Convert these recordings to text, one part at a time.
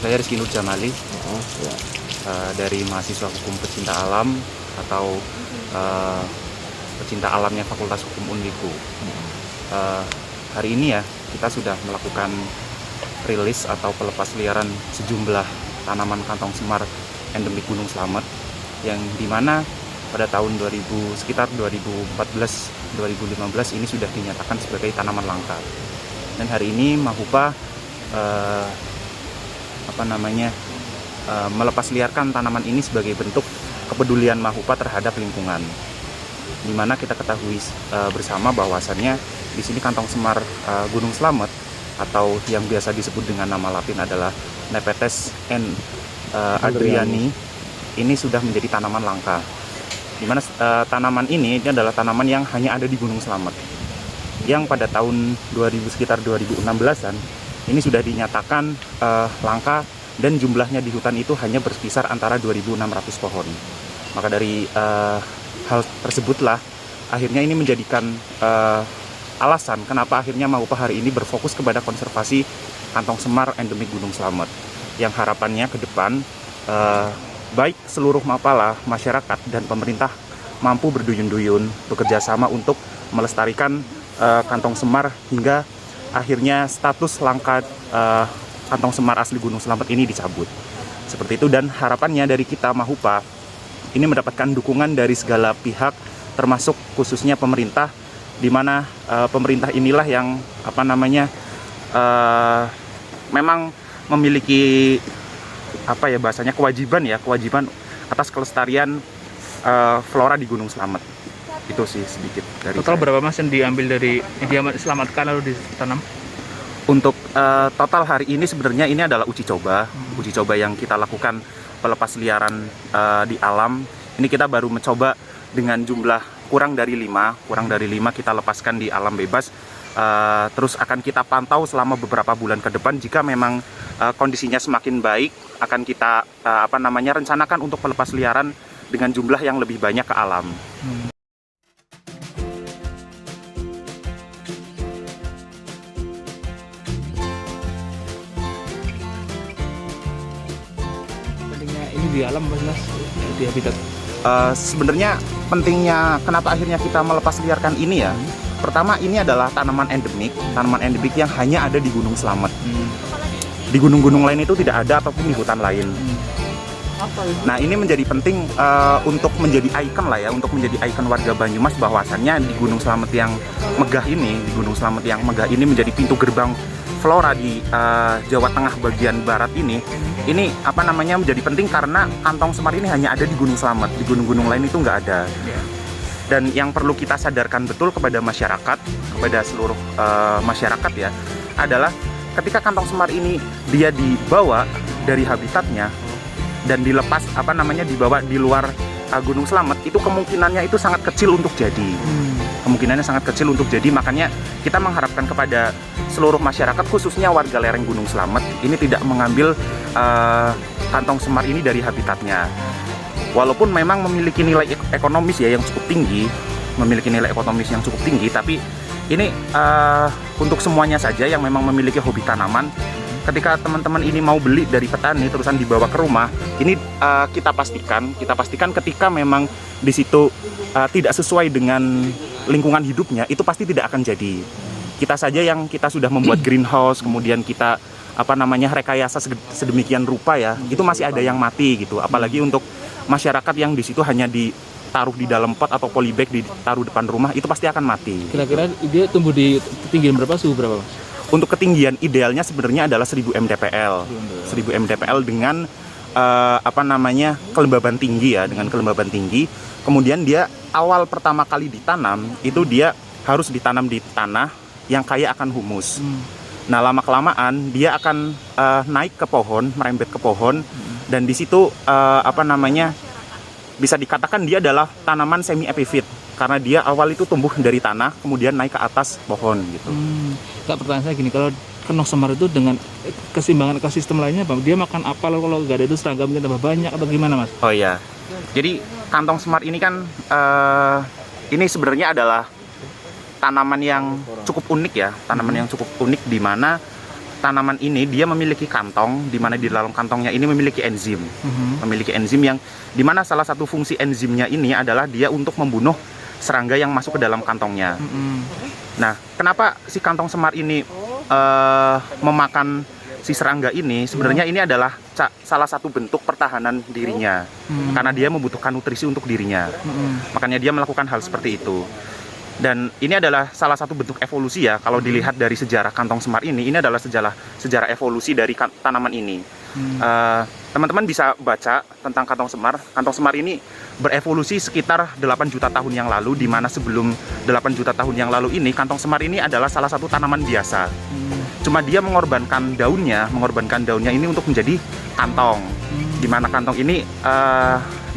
saya Rizky Nur Jamali, Ya. dari mahasiswa hukum pecinta alam atau pecinta alamnya Fakultas Hukum Undiku. Hari ini ya kita sudah melakukan rilis atau pelepas liaran sejumlah tanaman kantong semar endemik Gunung Slamet, yang dimana pada tahun sekitar 2014-2015 ini sudah dinyatakan sebagai tanaman langka. Dan hari ini Mahupa melepas liarkan tanaman ini sebagai bentuk kepedulian Mahupa terhadap lingkungan. Dimana kita ketahui bersama bahwasannya di sini kantong semar Gunung Slamet atau yang biasa disebut dengan nama Latin adalah Nepenthes adriani ini sudah menjadi tanaman langka. Dimana tanaman ini adalah tanaman yang hanya ada di Gunung Slamet, yang pada tahun sekitar 2016-an ini sudah dinyatakan langka, dan jumlahnya di hutan itu hanya berkisar antara 2.600 pohon. Maka dari hal tersebutlah akhirnya ini menjadikan alasan kenapa akhirnya Mahupa hari ini berfokus kepada konservasi kantong semar endemik Gunung Slamet, yang harapannya ke depan baik seluruh Mapala, masyarakat, dan pemerintah mampu berduyun-duyun bekerja sama untuk melestarikan kantong semar hingga akhirnya status langka kantong semar asli Gunung Slamet ini dicabut. Seperti itu, dan harapannya dari kita Mahupa ini mendapatkan dukungan dari segala pihak, termasuk khususnya pemerintah, di mana pemerintah inilah yang memang memiliki kewajiban atas kelestarian flora di Gunung Slamet. Itu sih sedikit dari total saya. berapa Mas yang diambil dari yang diselamatkan lalu ditanam? Untuk total hari ini sebenarnya ini adalah uji coba yang kita lakukan pelepas liaran di alam. Ini kita baru mencoba dengan jumlah kurang dari 5 kita lepaskan di alam bebas. Terus akan kita pantau selama beberapa bulan ke depan. Jika memang kondisinya semakin baik, akan kita rencanakan untuk pelepas liaran dengan jumlah yang lebih banyak ke alam. Pentingnya ini di alam Mas, di habitat. Sebenarnya pentingnya kenapa akhirnya kita melepas liarkan ini ya. Pertama, ini adalah tanaman endemik yang hanya ada di Gunung Slamet. Di gunung-gunung lain itu tidak ada, ataupun di hutan lain. Nah, ini menjadi penting untuk menjadi ikon lah ya, untuk menjadi ikon warga Banyumas, bahwasannya di Gunung Slamet yang megah ini, menjadi pintu gerbang flora di Jawa Tengah bagian barat ini menjadi penting karena kantong semar ini hanya ada di Gunung Slamet. Di gunung-gunung lain itu nggak ada. Dan yang perlu kita sadarkan betul kepada masyarakat, kepada seluruh masyarakat ya, adalah ketika kantong semar ini dia dibawa dari habitatnya dan dilepas dibawa di luar Gunung Slamet, itu kemungkinannya itu sangat kecil untuk jadi. Makanya kita mengharapkan kepada seluruh masyarakat, khususnya warga lereng Gunung Slamet, ini tidak mengambil kantong semar ini dari habitatnya. Walaupun memang memiliki nilai ekonomis ya yang cukup tinggi, tapi ini untuk semuanya saja yang memang memiliki hobi tanaman. Ketika teman-teman ini mau beli dari petani terusan dibawa ke rumah, ini kita pastikan ketika memang di situ tidak sesuai dengan lingkungan hidupnya, itu pasti tidak akan jadi. Kita saja yang kita sudah membuat greenhouse, kemudian kita rekayasa sedemikian rupa ya, itu masih ada yang mati gitu. Apalagi untuk masyarakat yang di situ hanya ditaruh di dalam pot atau polybag ditaruh depan rumah, itu pasti akan mati. Kira-kira dia tumbuh di ketinggian berapa, suhu berapa Mas? Untuk ketinggian idealnya sebenarnya adalah 1000 mdpl. 1000 mdpl dengan kelembaban tinggi ya, Kemudian dia awal pertama kali ditanam itu dia harus ditanam di tanah yang kaya akan humus. Nah, lama-kelamaan dia akan naik ke pohon, merembet ke pohon, dan di situ bisa dikatakan dia adalah tanaman semi epifit karena dia awal itu tumbuh dari tanah kemudian naik ke atas pohon gitu. Kak, pertanyaan saya gini, kalau kantong semar itu dengan keseimbangan ekosistem lainnya, dia makan apa kalau nggak ada itu serangga mungkin tambah banyak atau gimana Mas? Oh iya, jadi kantong semar ini kan ini sebenarnya adalah tanaman yang cukup unik ya, di mana tanaman ini dia memiliki kantong, di mana di dalam kantongnya ini memiliki enzim. Memiliki enzim yang di mana salah satu fungsi enzimnya ini adalah dia untuk membunuh serangga yang masuk ke dalam kantongnya. Nah, kenapa si kantong semar ini memakan si serangga ini? Sebenarnya ini adalah salah satu bentuk pertahanan dirinya, karena dia membutuhkan nutrisi untuk dirinya. Makanya dia melakukan hal seperti itu. Dan ini adalah salah satu bentuk evolusi ya, kalau dilihat dari sejarah kantong semar ini adalah sejarah evolusi dari tanaman ini. Teman-teman bisa baca tentang kantong semar. Kantong semar ini berevolusi sekitar 8 juta tahun yang lalu, di mana sebelum 8 juta tahun yang lalu ini, kantong semar ini adalah salah satu tanaman biasa. Cuma dia mengorbankan daunnya ini untuk menjadi kantong. Di mana kantong ini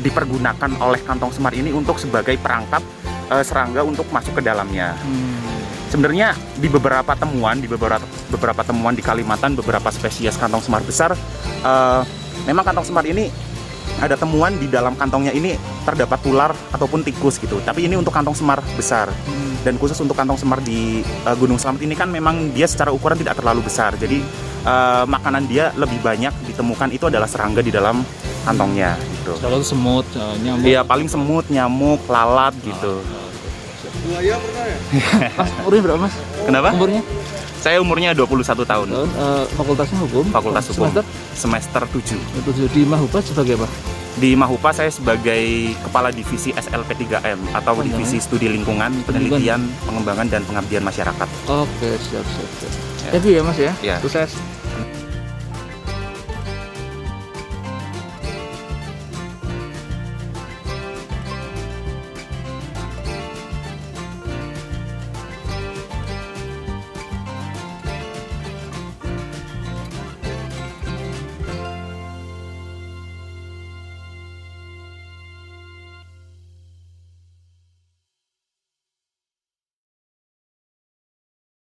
dipergunakan oleh kantong semar ini untuk sebagai perangkap serangga untuk masuk ke dalamnya. Sebenarnya di beberapa temuan di Kalimantan, beberapa spesies kantong semar besar, memang kantong semar ini ada temuan di dalam kantongnya ini terdapat ular ataupun tikus gitu. Tapi ini untuk kantong semar besar. Dan khusus untuk kantong semar di Gunung Slamet ini kan memang dia secara ukuran tidak terlalu besar. Jadi makanan dia lebih banyak ditemukan itu adalah serangga di dalam kantongnya gitu. Kalau semut, nyamuk. Iya, paling semut, nyamuk, lalat gitu. Buaya pernah ya? Mas, umurnya berapa Mas? Kenapa? Umurnya? Saya umurnya 21 tahun. Fakultasnya hukum? Fakultas Hukum. Semester? Semester 7. Itu di Mahupa sebagai apa? Di Mahupa saya sebagai Kepala Divisi SLP3M atau Divisi Studi Lingkungan, Penelitian, Pengembangan, dan Pengabdian Masyarakat. Oke, siap. Thank you ya Mas ya. Ya. Sukses.